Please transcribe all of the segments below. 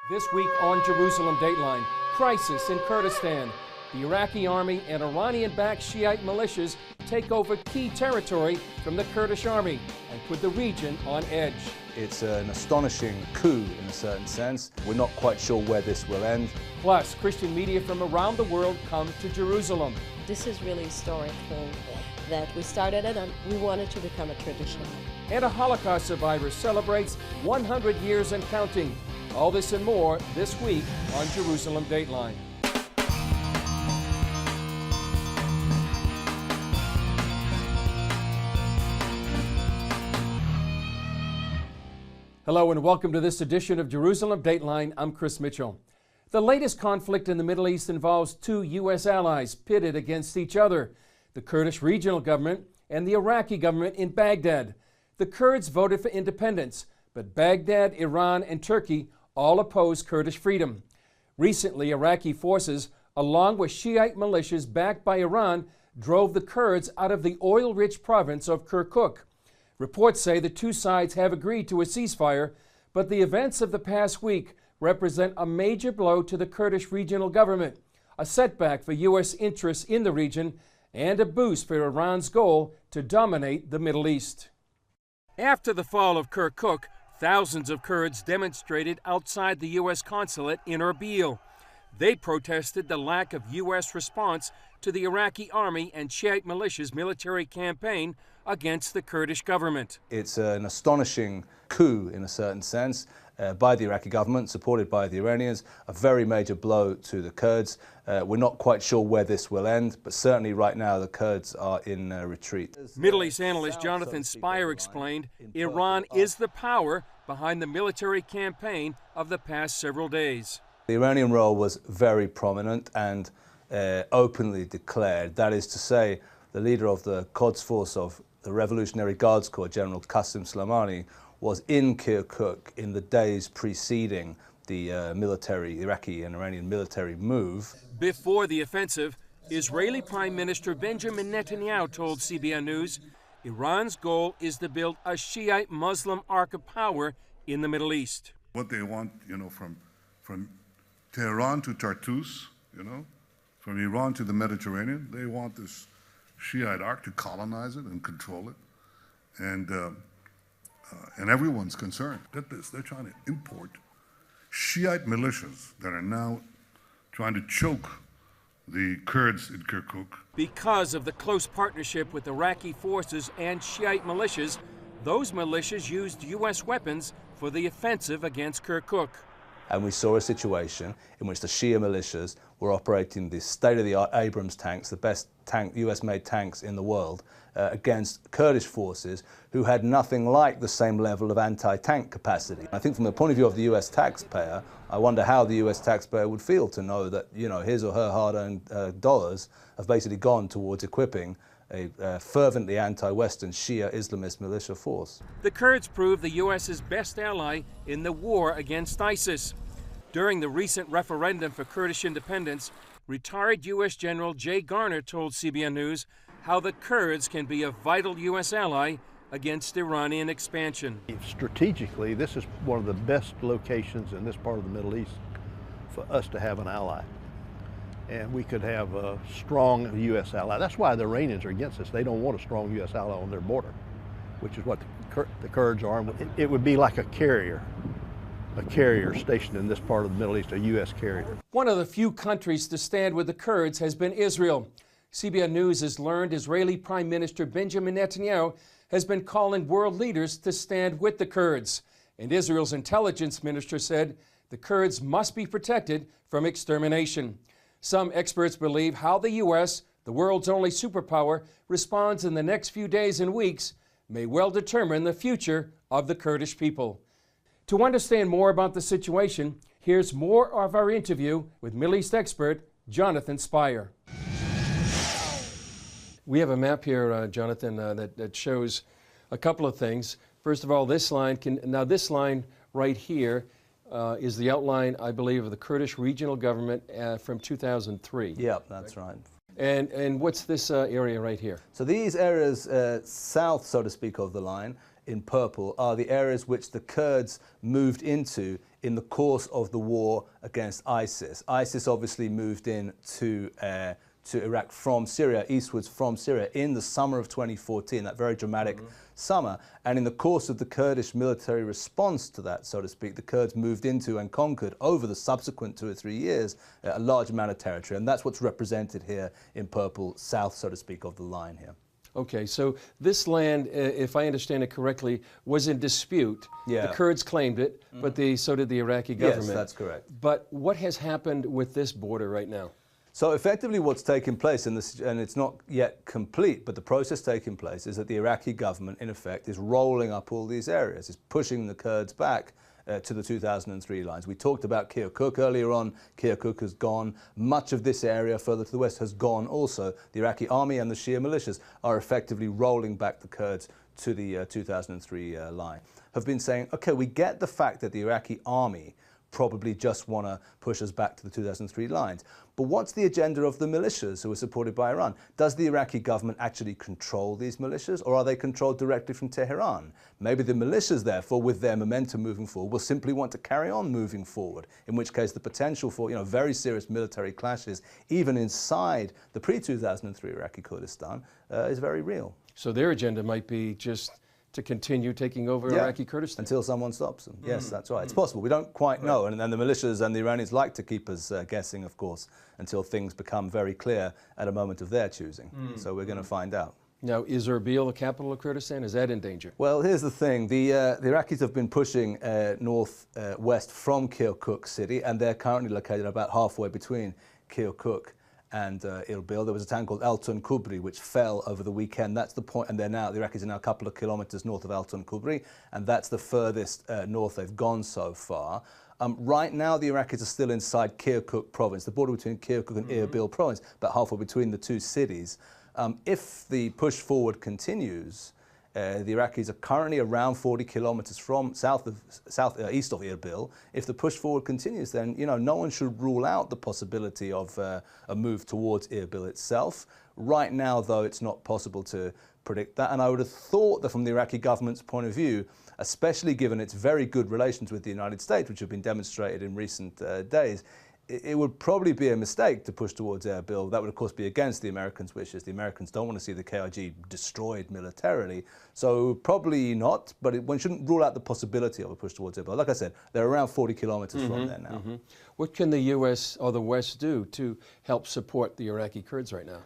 This week on Jerusalem Dateline, crisis in Kurdistan. The Iraqi army and Iranian-backed Shiite militias take over key territory from the Kurdish army and put the region on edge. It's an astonishing coup in a certain sense. We're not quite sure where this will end. Plus, Christian media from around the world come to Jerusalem. This is really a historic thing that we started it and we want it to become a tradition. And a Holocaust survivor celebrates 100 years and counting. All this and more this week on Jerusalem Dateline. Hello and welcome to this edition of Jerusalem Dateline. I'm Chris Mitchell. The latest conflict in the Middle East involves two U.S. allies pitted against each other, the Kurdish regional government and the Iraqi government in Baghdad. The Kurds voted for independence, but Baghdad, Iran, and Turkey all oppose Kurdish freedom. Recently, Iraqi forces, along with Shiite militias backed by Iran, drove the Kurds out of the oil-rich province of Kirkuk. Reports say the two sides have agreed to a ceasefire, but the events of the past week represent a major blow to the Kurdish regional government, a setback for U.S. interests in the region, and a boost for Iran's goal to dominate the Middle East. After the fall of Kirkuk, thousands of Kurds demonstrated outside the U.S. consulate in Erbil. They protested the lack of U.S. response to the Iraqi army and Shiite militias' military campaign against the Kurdish government. It's an astonishing coup in a certain sense by the Iraqi government, supported by the Iranians, a very major blow to the Kurds. We're not quite sure where this will end, but certainly right now the Kurds are in retreat. Middle East analyst Jonathan Spire explained Iran is the power behind the military campaign of the past several days. The Iranian role was very prominent and openly declared. That is to say, the leader of the Quds Force of the Revolutionary Guards Corps, General Qasem Soleimani, was in Kirkuk in the days preceding the Iraqi and Iranian military move. Before the offensive, Israeli Prime Minister Benjamin Netanyahu told CBN News Iran's goal is to build a Shiite Muslim arc of power in the Middle East. What they want, from Tehran to Tartus, from Iran to the Mediterranean, they want this Shiite arc to colonize it and control it. And everyone's concerned. Get this, they're trying to import Shiite militias that are now trying to choke the Kurds in Kirkuk. Because of the close partnership with Iraqi forces and Shiite militias, those militias used U.S. weapons for the offensive against Kirkuk. And we saw a situation in which the Shia militias were operating the state-of-the-art Abrams tanks, the best US-made tanks in the world, against Kurdish forces who had nothing like the same level of anti-tank capacity. I think from the point of view of the US taxpayer, I wonder how the US taxpayer would feel to know that, his or her hard-earned dollars have basically gone towards equipping a fervently anti-Western Shia Islamist militia force. The Kurds proved the U.S.'s best ally in the war against ISIS. During the recent referendum for Kurdish independence, retired U.S. General Jay Garner told CBN News how the Kurds can be a vital U.S. ally against Iranian expansion. Strategically, this is one of the best locations in this part of the Middle East for us to have an ally. And we could have a strong U.S. ally. That's why the Iranians are against us. They don't want a strong U.S. ally on their border, which is what the Kurds are. It would be like a carrier stationed in this part of the Middle East, a U.S. carrier. One of the few countries to stand with the Kurds has been Israel. CBN News has learned Israeli Prime Minister Benjamin Netanyahu has been calling world leaders to stand with the Kurds. And Israel's intelligence minister said the Kurds must be protected from extermination. Some experts believe how the U.S., the world's only superpower, responds in the next few days and weeks may well determine the future of the Kurdish people. To understand more about the situation, here's more of our interview with Middle East expert Jonathan Spire. We have a map here, Jonathan, that shows a couple of things. First of all, this line right here is the outline, I believe, of the Kurdish regional government from 2003. Yep, that's right. And what's this area right here? So these areas south, so to speak, of the line in purple are the areas which the Kurds moved into in the course of the war against ISIS. ISIS obviously moved in to Iraq from Syria, eastwards from Syria, in the summer of 2014, that very dramatic summer. And in the course of the Kurdish military response to that, so to speak, the Kurds moved into and conquered over the subsequent 2 or 3 years a large amount of territory. And that's what's represented here in purple, south, so to speak, of the line here. Okay, so this land, if I understand it correctly, was in dispute. Yeah. The Kurds claimed it, but so did the Iraqi government. Yes, that's correct. But what has happened with this border right now? So effectively what's taking place, and it's not yet complete, but the process taking place is that the Iraqi government, in effect, is rolling up all these areas. It's pushing the Kurds back to the 2003 lines. We talked about Kirkuk earlier on. Kirkuk has gone. Much of this area further to the west has gone also. The Iraqi army and the Shia militias are effectively rolling back the Kurds to the 2003 line. Have been saying, okay, we get the fact that the Iraqi army probably just want to push us back to the 2003 lines. But what's the agenda of the militias who are supported by Iran? Does the Iraqi government actually control these militias, or are they controlled directly from Tehran? Maybe the militias, therefore, with their momentum moving forward, will simply want to carry on moving forward, in which case the potential for very serious military clashes, even inside the pre-2003 Iraqi Kurdistan, is very real. So their agenda might be just to continue taking over Iraqi Kurdistan? Until someone stops them. Yes, that's right. It's possible. We don't quite know. And the militias and the Iranians like to keep us guessing, of course, until things become very clear at a moment of their choosing. So we're going to find out. Now, is Erbil the capital of Kurdistan? Is that in danger? Well, here's the thing. The Iraqis have been pushing northwest from Kirkuk city, and they're currently located about halfway between Kirkuk and Erbil. There was a town called Altun Kubri which fell over the weekend. That's the point, and the Iraqis are now a couple of kilometers north of Altun Kubri, and that's the furthest north they've gone so far. Right now, the Iraqis are still inside Kirkuk province, the border between Kirkuk and Erbil province, about halfway between the two cities. If the push forward continues, the Iraqis are currently around 40 kilometers from east of Erbil. If the push forward continues, then no one should rule out the possibility of a move towards Erbil itself. Right now, though, it's not possible to predict that. And I would have thought that from the Iraqi government's point of view, especially given its very good relations with the United States, which have been demonstrated in recent days, it would probably be a mistake to push towards Erbil. That would, of course, be against the Americans' wishes. The Americans don't want to see the KRG destroyed militarily. So probably not, but one shouldn't rule out the possibility of a push towards Erbil. Like I said, they're around 40 kilometers from there now. What can the U.S. or the West do to help support the Iraqi Kurds right now?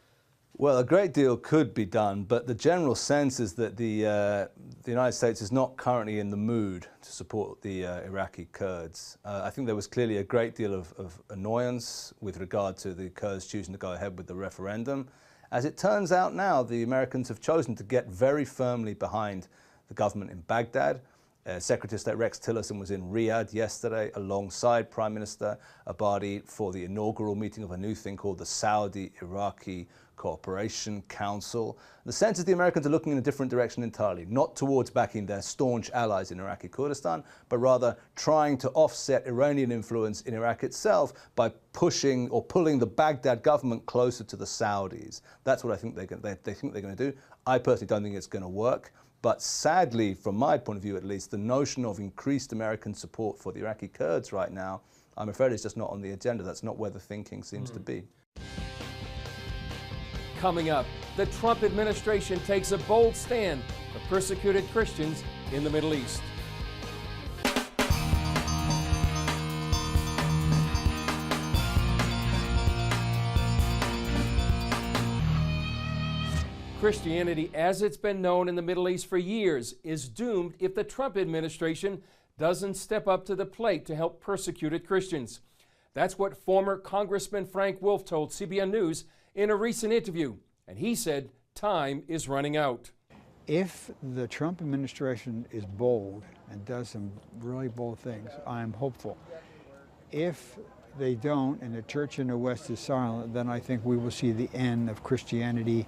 Well, a great deal could be done, but the general sense is that the United States is not currently in the mood to support the Iraqi Kurds. I think there was clearly a great deal of annoyance with regard to the Kurds choosing to go ahead with the referendum. As it turns out now, the Americans have chosen to get very firmly behind the government in Baghdad. Secretary of State Rex Tillerson was in Riyadh yesterday alongside Prime Minister Abadi for the inaugural meeting of a new thing called the Saudi-Iraqi Cooperation Council. The sense is the Americans are looking in a different direction entirely, not towards backing their staunch allies in Iraqi Kurdistan, but rather trying to offset Iranian influence in Iraq itself by pushing or pulling the Baghdad government closer to the Saudis. That's what I think they think they're going to do. I personally don't think it's going to work. But sadly, from my point of view at least, the notion of increased American support for the Iraqi Kurds right now, I'm afraid it's just not on the agenda. That's not where the thinking seems to be. Coming up, the Trump administration takes a bold stand for persecuted Christians in the Middle East. Christianity, as it's been known in the Middle East for years, is doomed if the Trump administration doesn't step up to the plate to help persecuted Christians. That's what former Congressman Frank Wolf told CBN News in a recent interview, and he said time is running out. If the Trump administration is bold and does some really bold things, I'm hopeful. If they don't, and the church in the West is silent, then I think we will see the end of Christianity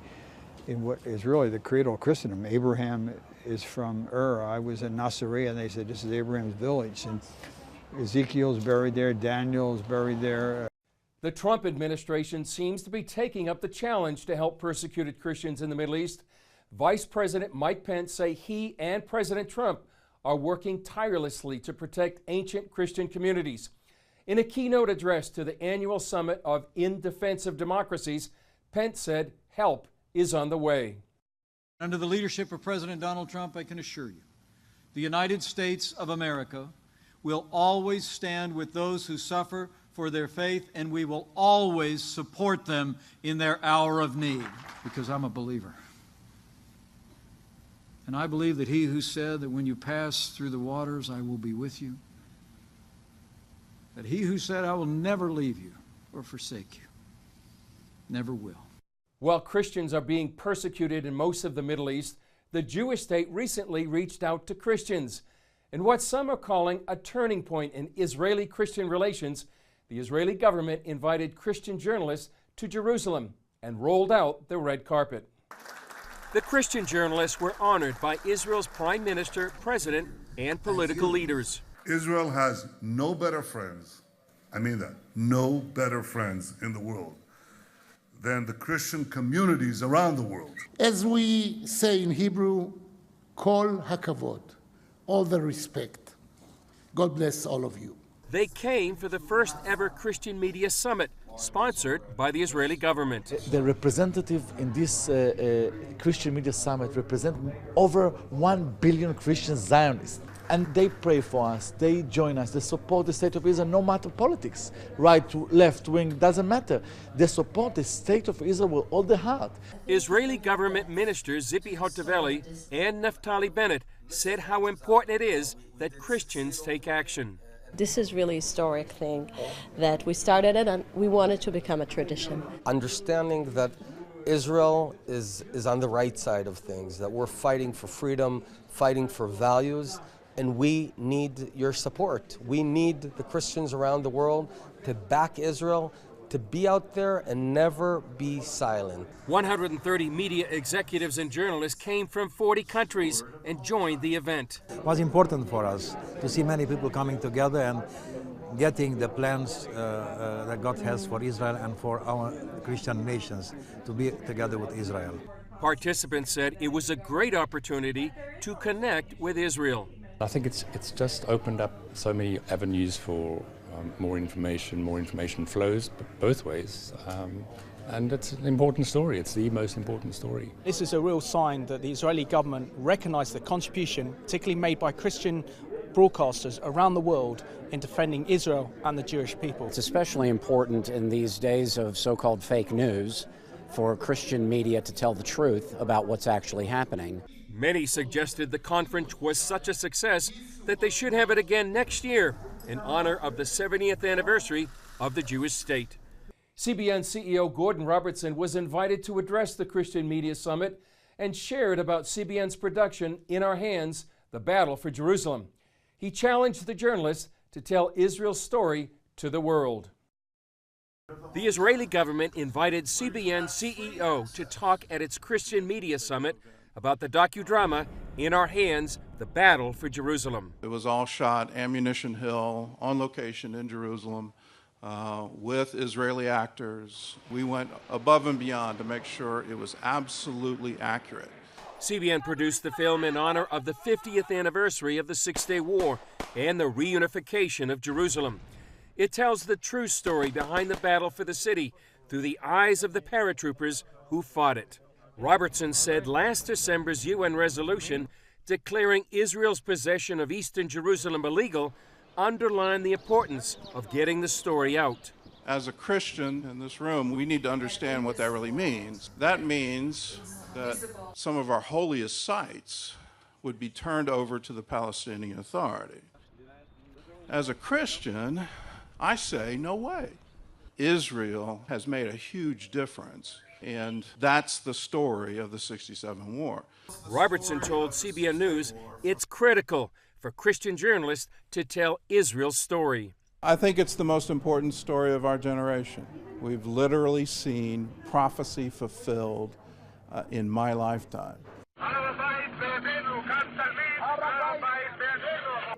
in what is really the cradle of Christendom. Abraham is from Ur. I was in Nasiriyah, and they said this is Abraham's village. And Ezekiel's buried there, Daniel's buried there. The Trump administration seems to be taking up the challenge to help persecuted Christians in the Middle East. Vice President Mike Pence say he and President Trump are working tirelessly to protect ancient Christian communities. In a keynote address to the annual summit of In Defense of Democracies, Pence said help is on the way. Under the leadership of President Donald Trump, I can assure you, the United States of America will always stand with those who suffer for their faith, and we will always support them in their hour of need, because I'm a believer. And I believe that he who said that when you pass through the waters, I will be with you, that he who said, I will never leave you or forsake you, never will. While Christians are being persecuted in most of the Middle East, the Jewish state recently reached out to Christians. In what some are calling a turning point in Israeli-Christian relations, the Israeli government invited Christian journalists to Jerusalem and rolled out the red carpet. The Christian journalists were honored by Israel's prime minister, president, and political leaders. Israel has no better friends, I mean that, no better friends in the world than the Christian communities around the world. As we say in Hebrew, kol hakavod, all the respect. God bless all of you. They came for the first ever Christian Media Summit, sponsored by the Israeli government. The representative in this Christian Media Summit represent over 1 billion Christian Zionists. And they pray for us, they join us, they support the state of Israel no matter politics. Right, left wing, doesn't matter. They support the state of Israel with all their heart. Israeli government ministers Zipi Hotovely and Naftali Bennett said how important it is that Christians take action. This is really a historic thing that we started it and we want it to become a tradition. Understanding that Israel is on the right side of things, that we're fighting for freedom, fighting for values, and we need your support. We need the Christians around the world to back Israel, to be out there and never be silent. 130 media executives and journalists came from 40 countries and joined the event. It was important for us to see many people coming together and getting the plans that God has for Israel and for our Christian nations to be together with Israel. Participants said it was a great opportunity to connect with Israel. I think it's just opened up so many avenues for more information flows both ways, and it's an important story. It's the most important story. This is a real sign that the Israeli government recognized the contribution, particularly made by Christian broadcasters around the world in defending Israel and the Jewish people. It's especially important in these days of so-called fake news for Christian media to tell the truth about what's actually happening. Many suggested the conference was such a success that they should have it again next year in honor of the 70th anniversary of the Jewish state. CBN CEO Gordon Robertson was invited to address the Christian Media Summit and shared about CBN's production In Our Hands, The Battle for Jerusalem. He challenged the journalists to tell Israel's story to the world. The Israeli government invited CBN CEO to talk at its Christian Media Summit about the docudrama In Our Hands, The Battle for Jerusalem. It was all shot Ammunition Hill on location in Jerusalem with Israeli actors. We went above and beyond to make sure it was absolutely accurate. CBN produced the film in honor of the 50th anniversary of the Six-Day War and the reunification of Jerusalem. It tells the true story behind the battle for the city through the eyes of the paratroopers who fought it. Robertson said last December's UN resolution declaring Israel's possession of eastern Jerusalem illegal underlined the importance of getting the story out. As a Christian in this room, we need to understand what that really means. That means that some of our holiest sites would be turned over to the Palestinian Authority. As a Christian, I say, no way. Israel has made a huge difference, and that's the story of the '67 war. Robertson told CBN News it's critical for Christian journalists to tell Israel's story. I think it's the most important story of our generation. We've literally seen prophecy fulfilled in my lifetime.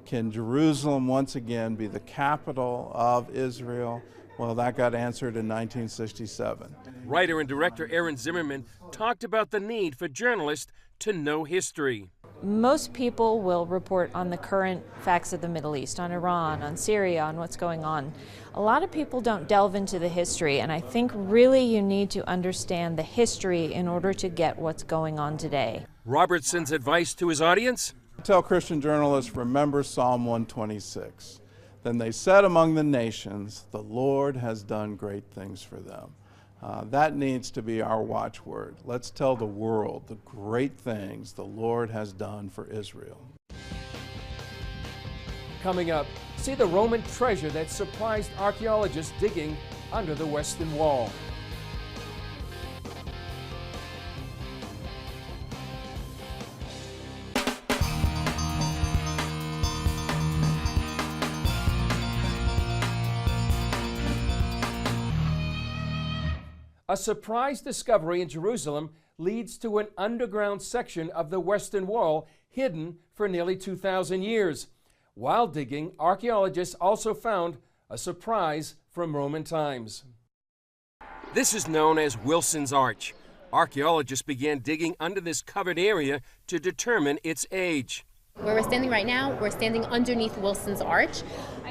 Can Jerusalem once again be the capital of Israel? Well, that got answered in 1967. Writer and director Aaron Zimmerman talked about the need for journalists to know history. Most people will report on the current facts of the Middle East, on Iran, on Syria, on what's going on. A lot of people don't delve into the history, and I think really you need to understand the history in order to get what's going on today. Robertson's advice to his audience? Tell Christian journalists, remember Psalm 126. Then they said among the nations, the Lord has done great things for them. That needs to be our watchword. Let's tell the world the great things the Lord has done for Israel. Coming up, see the Roman treasure that surprised archaeologists digging under the Western Wall. A surprise discovery in Jerusalem leads to an underground section of the Western Wall hidden for nearly 2,000 years. While digging, archaeologists also found a surprise from Roman times. This is known as Wilson's Arch. Archaeologists began digging under this covered area to determine its age. Where we're standing right now, we're standing underneath Wilson's Arch,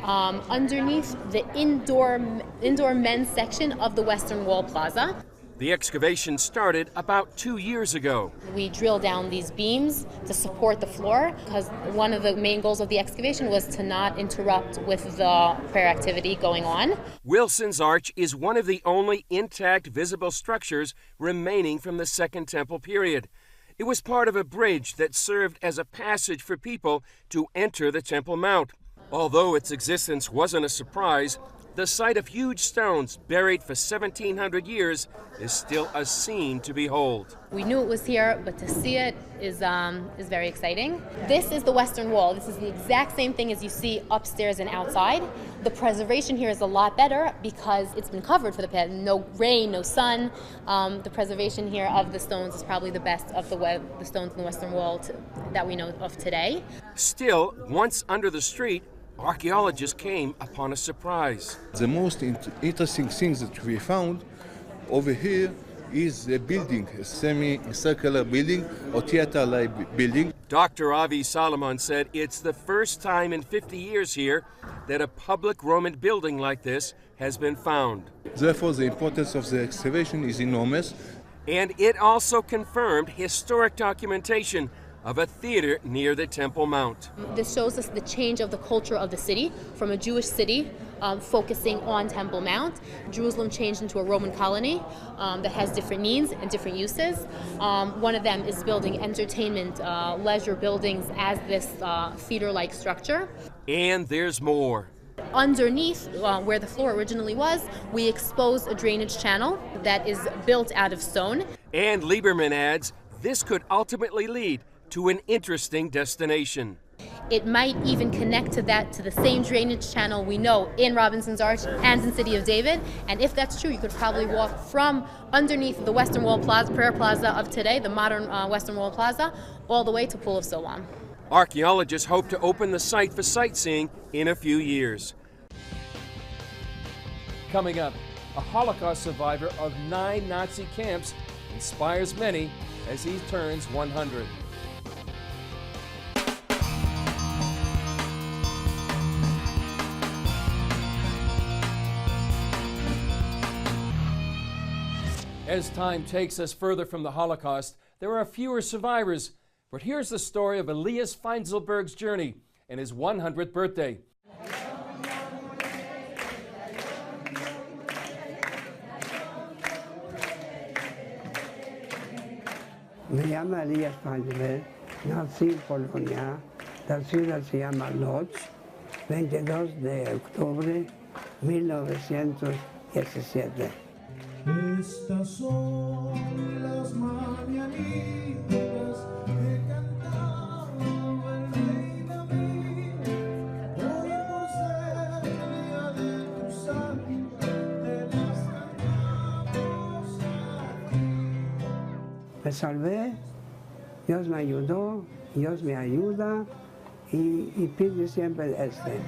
underneath the indoor men's section of the Western Wall Plaza. The excavation started about 2 years ago. We drilled down these beams to support the floor because one of the main goals of the excavation was to not interrupt with the prayer activity going on. Wilson's Arch is one of the only intact visible structures remaining from the Second Temple period. It was part of a bridge that served as a passage for people to enter the Temple Mount. Although its existence wasn't a surprise, the sight of huge stones buried for 1,700 years is still a scene to behold. We knew it was here, but to see it is very exciting. This is the Western Wall. This is the exact same thing as you see upstairs and outside. The preservation here is a lot better because it's been covered for the past, no rain, no sun. The preservation here of the stones is probably the best of the stones in the Western Wall that we know of today. Still, once under the street, archaeologists came upon a surprise. The most interesting thing that we found over here is a building, a semi-circular building or theater-like building. Dr. Avi Solomon said it's the first time in 50 years here that a public Roman building like this has been found. Therefore, the importance of the excavation is enormous. And it also confirmed historic documentation of a theater near the Temple Mount. This shows us the change of the culture of the city from a Jewish city focusing on Temple Mount. Jerusalem changed into a Roman colony that has different needs and different uses. One of them is building entertainment, leisure buildings as this theater-like structure. And there's more. Underneath where the floor originally was, we exposed a drainage channel that is built out of stone. And Lieberman adds, this could ultimately lead to an interesting destination. It might even connect to the same drainage channel we know in Robinson's Arch and in City of David. And if that's true, you could probably walk from underneath the Western Wall Plaza, prayer plaza of today, the modern Western Wall Plaza, all the way to Pool of Siloam. Archaeologists hope to open the site for sightseeing in a few years. Coming up, a Holocaust survivor of 9 Nazi camps inspires many as he turns 100. As time takes us further from the Holocaust, there are fewer survivors. But here's the story of Elias Feinzelberg's journey and his 100th birthday. Me llamo Elias Feinzelberg, nací en Polonia, la ciudad se llama Lodz, 22 de octubre 1917. Estas son las mañanitas que cantaba el rey David. Hoy por ser el día de tu santo, te las cantamos a ti. Me salvé, Dios me ayudó, Dios me ayuda y pido siempre este.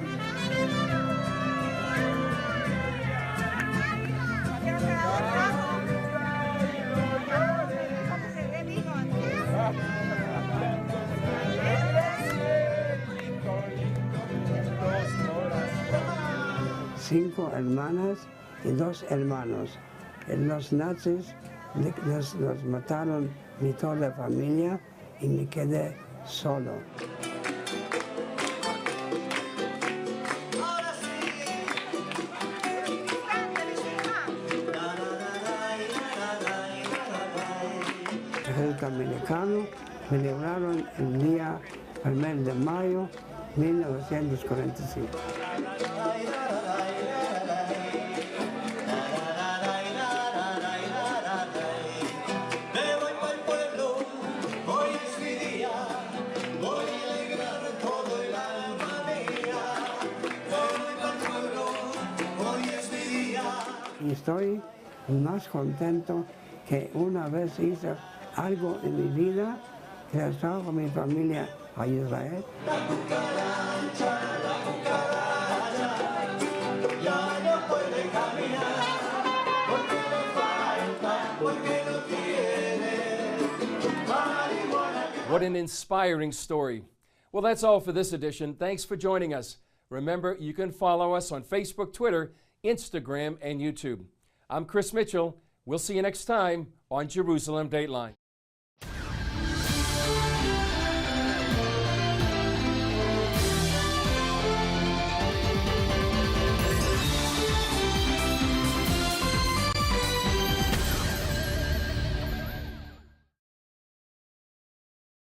5 hermanas y 2 hermanos. Los nazis los mataron mi toda la familia y me quedé solo. El ejército americano me libraron el día 1 de mayo de 1945. Y estoy más contento que una vez hice algo en mi vida, que he estado con mi familia a Israel. What an inspiring story. Well, that's all for this edition. Thanks for joining us. Remember, you can follow us on Facebook, Twitter, Instagram, and YouTube. I'm Chris Mitchell. We'll see you next time on Jerusalem Dateline.